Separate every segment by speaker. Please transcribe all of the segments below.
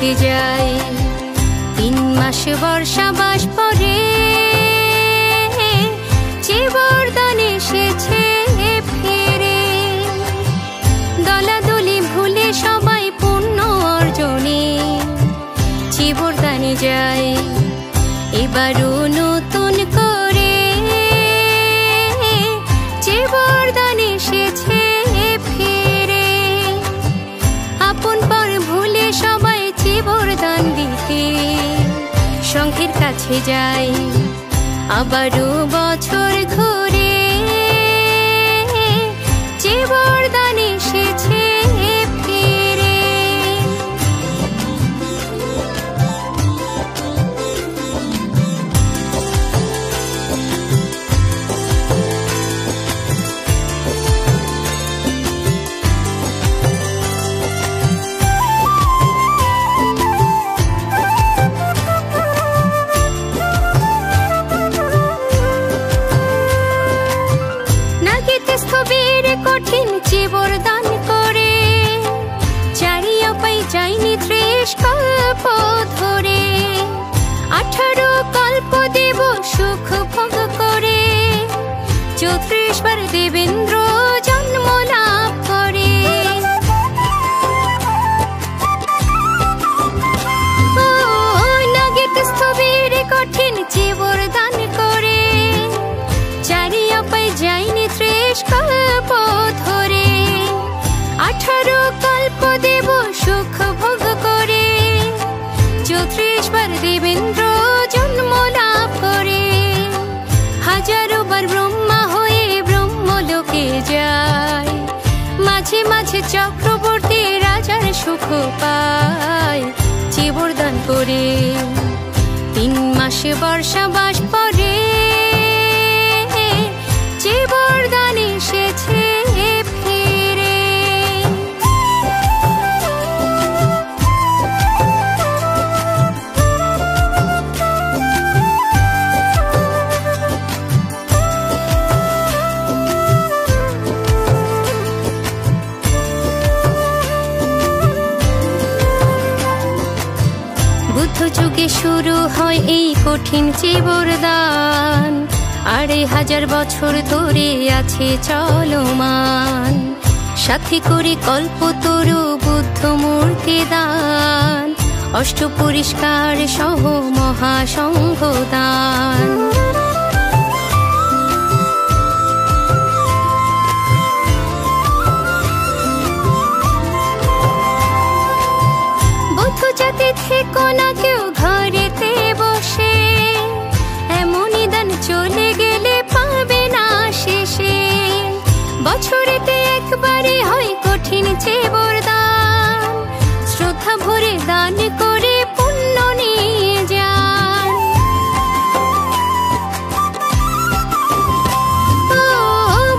Speaker 1: দিতে যাই। 3 মাস বর্ষাবাস পরে যে বরদান এসেছে ফিরে। দলাদলি ভুলে সবাই পূর্ণ অর্জনে যে বরদানে যায়। এবারও নতুন করে যে বরদান এসেছে ফিরে। আপন পর ভুলে সবাই যে বরদান দিতে সংঘের কাছে যায়। আবারও বছর ঘুরে যে বরদান এসেছে ফিরে। কঠিন যে বরদান করে চারিয়া পাই যায়নি 30 কল্প ধরে। 18 কল্প দেব সুখ ভোগ করে 34 বার দেবেন্দ্র জন্ম লাভ করে। নাগেত স্থবির কঠিন যে বরদান করে চারিয়া পাই যায়নি 30 কল্প ধরে। 18 কল্প দেব সুখ ভোগ করে 34 বার দেবেন্দ্র জন্ম লাভ করে। হাজারো বার ব্রহ্মা হয়ে ব্রহ্মলোকে যায়। মাঝে মাঝে চক্রবর্তী রাজার সুখ পায় যে বরদান করে। 3 মাস বর্ষাবাস পরে যে বরদান এসেছে ফিরে। বুদ্ধ যুগে শুরু হয় এই কঠিন যে বরদান। 2500 বছর ধরে আছে চলমান। সাথে করে কল্পতরু বুদ্ধ মূর্তি দান। অষ্ট পরিষ্কার সহ মহাসংঘ দান। বুদ্ধ জাতি থেকো না কেউ ঘরেতে বসে। এমনই দান চলে গেলে পাবে না শেষে। বছরেতে একবারে হয় কঠিন যে বরদান। শ্রদ্ধা ভরে দান করে পুণ্য নিয়ে যান।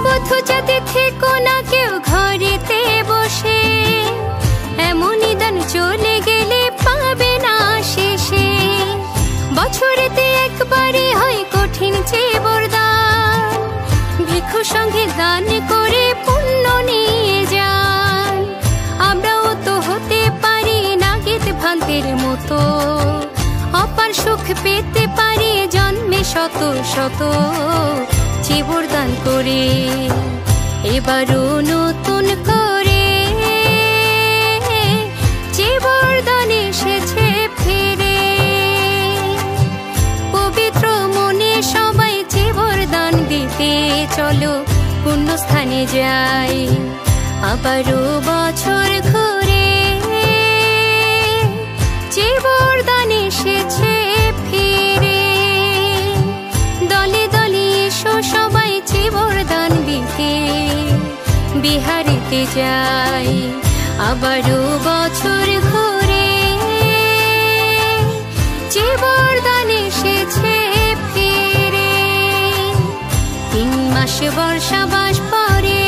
Speaker 1: বুদ্ধ জাতি থেকো না কেউ ঘরেতে বসে। এমনই দান চলে গেলে পাবে না শেষে। বছরেতে একবারে হয় কঠিন যে বরদান। ভিক্ষু সঙ্গে দান করে পুণ্য নিয়ে যান। আমরাও তো হতে পারি নাগেত ভান্তের মতো। অপার সুখ পেতে পারি জন্মে শত শত যে বরদান করে। এবারও নতুন করে যে বরদান এসেছে ফিরে। পবিত্র মনে সবাই যে বরদান দিতে চলো পুণ্যস্থানে যাই। আবারও বছর ঘুরে যে বরদান এসেছে ফিরে। দলে দলে এসো সবাই যে বরদান দিতে বিহারিতে যাই। আবারও বছর ঘুরে যে বরদান এসেছে ফিরে। 3 মাস বর্ষাবাস পরে